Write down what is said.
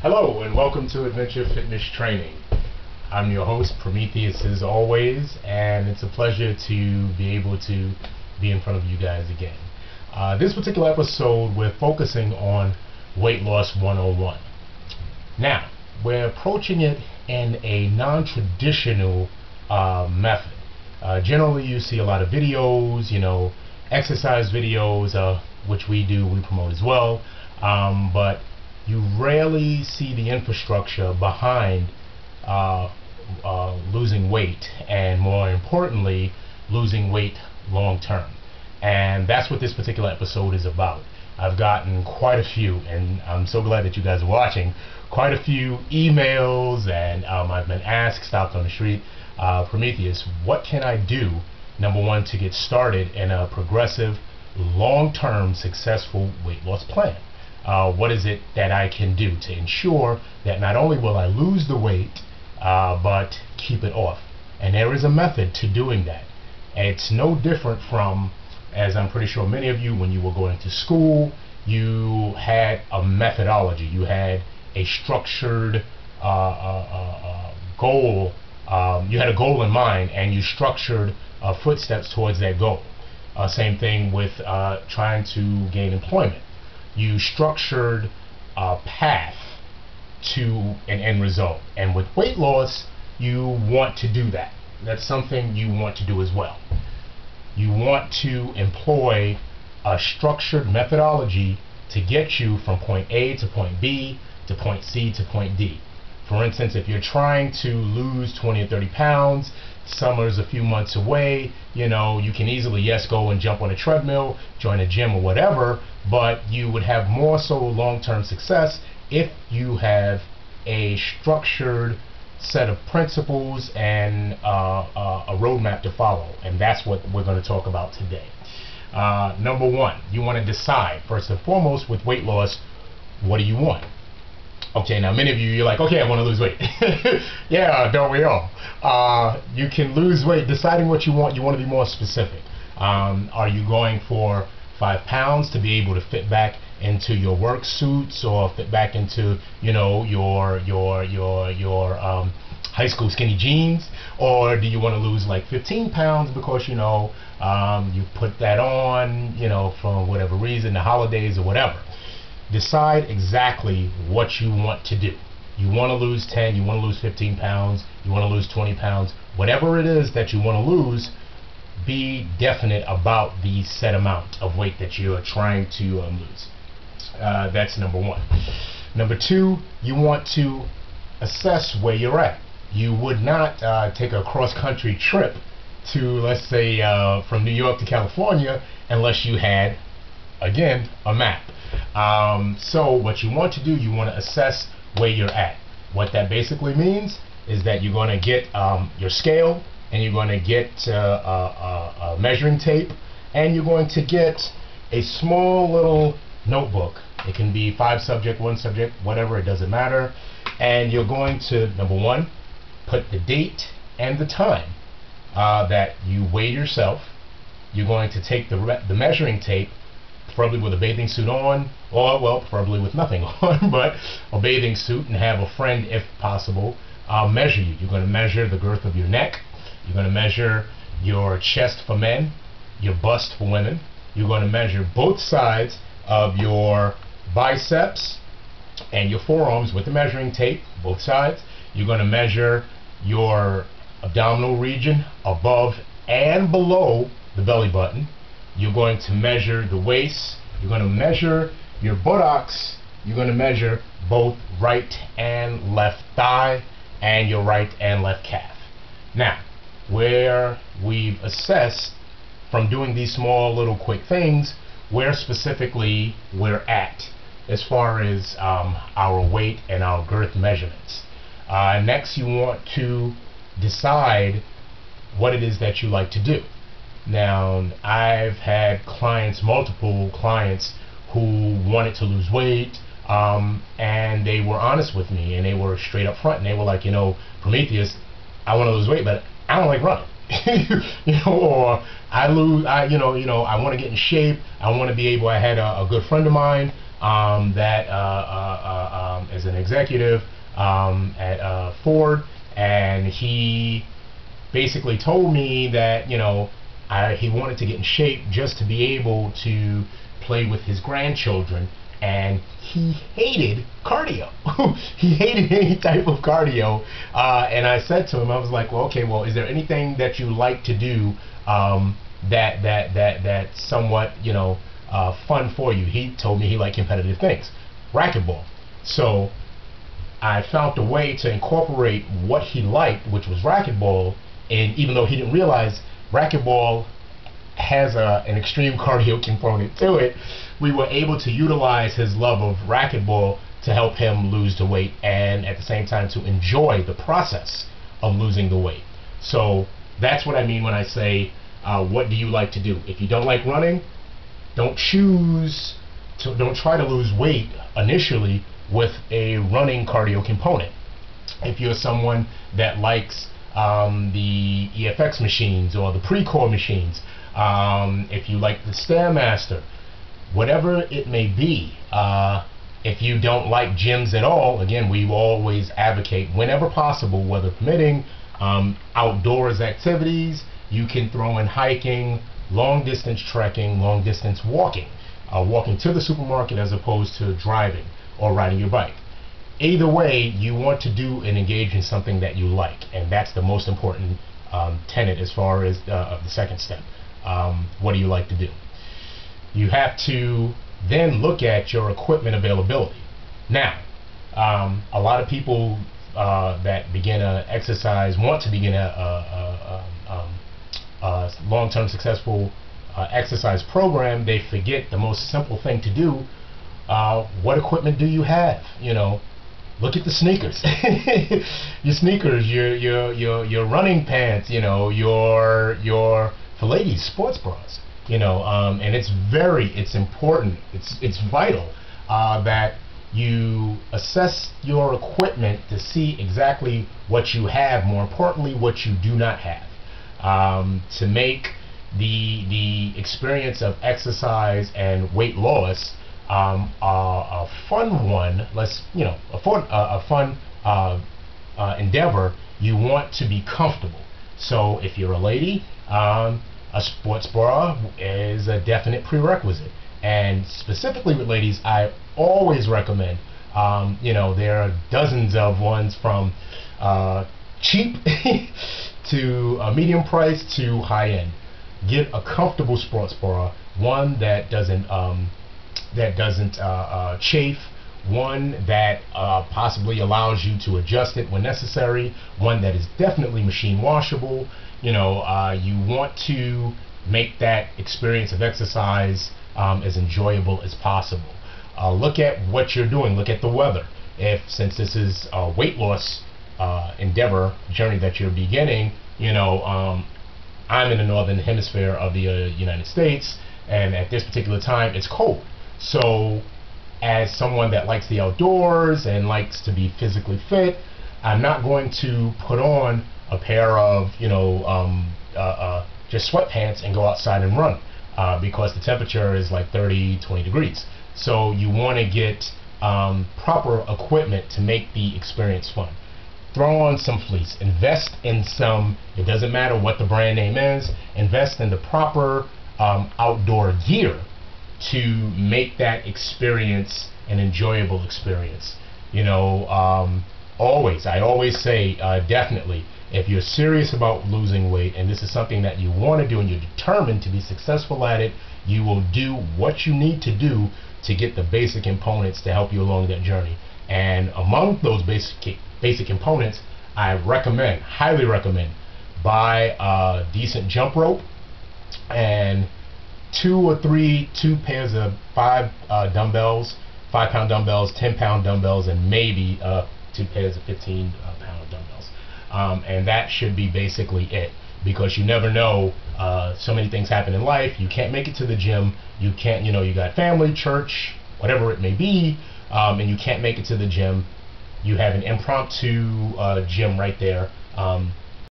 Hello and welcome to Adventure Fitness Training. I'm your host, Prometheus, as always, and it's a pleasure to be able to be in front of you guys again. This particular episode, we're focusing on Weight Loss 101. Now, we're approaching it in a non-traditional method. Generally, you see a lot of videos, exercise videos, which we promote as well, but you rarely see the infrastructure behind losing weight, and more importantly, losing weight long term. And that's what this particular episode is about. I've gotten quite a few, and I'm so glad that you guys are watching, quite a few emails, and I've been asked, stopped on the street, Prometheus, what can I do, number one, to get started in a progressive, long-term, successful weight loss plan? What is it that I can do to ensure that not only will I lose the weight, but keep it off? And there is a method to doing that. It's no different from, as I'm pretty sure many of you, when you were going to school, you had a methodology. You had a structured goal. You had a goal in mind, and you structured footsteps towards that goal. Same thing with trying to gain employment. You structured a path to an end result. And with weight loss, you want to do that. That's something you want to do as well. You want to employ a structured methodology to get you from point A to point B to point C to point D. For instance, if you're trying to lose 20 or 30 pounds, summer's a few months away, you can easily, yes, go and jump on a treadmill, join a gym or whatever, but you would have more so long-term success if you have a structured set of principles and a roadmap to follow. And that's what we're going to talk about today. Number one, you want to decide, first and foremost, with weight loss, what do you want? Okay, now many of you're like, okay, I want to lose weight. Yeah, don't we all? You can lose weight. Deciding what you want to be more specific. Are you going for 5 pounds to be able to fit back into your work suits, or fit back into your high school skinny jeans? Or do you want to lose like 15 pounds because you put that on for whatever reason, the holidays or whatever? Decide exactly what you want to do. You want to lose 10, you want to lose 15 pounds, you want to lose 20 pounds, whatever it is that you want to lose, be definite about the set amount of weight that you're trying to lose. That's number one. Number two, you want to assess where you're at. You would not take a cross-country trip to, let's say, from New York to California unless you had, again, a map. So what you want to do, you want to assess where you're at. What that basically means is that you're going to get your scale, and you're going to get a measuring tape, and you're going to get a small little notebook. It can be 5 subject, 1 subject, whatever, it doesn't matter. And you're going to, number one, put the date and the time that you weighed yourself. You're going to take the measuring tape, preferably with a bathing suit on, or, well, preferably with nothing on, but a bathing suit, and have a friend, if possible, measure you. You're going to measure the girth of your neck. You're going to measure your chest for men, your bust for women. You're going to measure both sides of your biceps and your forearms with the measuring tape, both sides. You're going to measure your abdominal region above and below the belly button. You're going to measure the waist. You're going to measure your buttocks. You're going to measure both right and left thigh and your right and left calf. Now, where we've assessed from doing these small little quick things where specifically we're at as far as our weight and our girth measurements. Next, you want to decide what it is that you like to do. Now, I've had multiple clients who wanted to lose weight, and they were honest with me, and they were straight up front, and they were like, Prometheus, I want to lose weight, but I don't like running. Or I want to get in shape. I want to be able. I had a good friend of mine that as an executive at Ford, and he basically told me that, you know, he wanted to get in shape just to be able to play with his grandchildren, and he hated cardio. He hated any type of cardio, and I said to him, I was like, well, okay, well, is there anything that you like to do that's somewhat, you know, fun for you? He told me he liked competitive things, racquetball. So I found a way to incorporate what he liked, which was racquetball, and even though he didn't realize racquetball has an extreme cardio component to it, we were able to utilize his love of racquetball to help him lose the weight, and at the same time to enjoy the process of losing the weight. So that's what I mean when I say, what do you like to do? If you don't like running, don't try to lose weight initially with a running cardio component. If you're someone that likes the EFX machines or the Precor machines, if you like the Stairmaster, whatever it may be, if you don't like gyms at all, again, we always advocate, whenever possible, weather permitting, outdoors activities. You can throw in hiking, long distance trekking, long distance walking, walking to the supermarket as opposed to driving or riding your bike. Either way, you want to do and engage in something that you like, and that's the most important tenet as far as the second step. What do you like to do? You have to then look at your equipment availability. Now, a lot of people that begin to exercise, want to begin a long-term successful exercise program, they forget the most simple thing to do. What equipment do you have? You know, look at the sneakers. Your sneakers, your running pants, you know, your for ladies, sports bras, you know, and it's important, it's vital that you assess your equipment to see exactly what you have, more importantly what you do not have, to make the experience of exercise and weight loss a fun one. A fun endeavor. You want to be comfortable. So if you're a lady, a sports bra is a definite prerequisite. And specifically with ladies, I always recommend, you know, there are dozens of ones from cheap to medium price to high end. Get a comfortable sports bra, one that doesn't chafe, one that possibly allows you to adjust it when necessary, one that is definitely machine washable. You know, you want to make that experience of exercise as enjoyable as possible. Look at what you're doing. Look at the weather. Since this is a weight loss endeavor journey that you're beginning, you know, I'm in the northern hemisphere of the United States, and at this particular time it's cold. So as someone that likes the outdoors and likes to be physically fit, I'm not going to put on a pair of, you know, just sweatpants and go outside and run, because the temperature is like 30-20 degrees. So you want to get proper equipment to make the experience fun. Throw on some fleece, invest in some, it doesn't matter what the brand name is, invest in the proper outdoor gear to make that experience an enjoyable experience. You know, I always say, definitely, if you're serious about losing weight and this is something that you want to do and you're determined to be successful at it, you will do what you need to do to get the basic components to help you along that journey. And among those basic components, I recommend, highly recommend, buy a decent jump rope and two pairs of 5 dumbbells, 5-pound dumbbells, 10-pound dumbbells, and maybe 2 pairs of 15-pound dumbbells. And that should be basically it, because you never know, so many things happen in life. You can't make it to the gym, you can't, you know, you got family, church, whatever it may be, and you can't make it to the gym. You have an impromptu gym right there.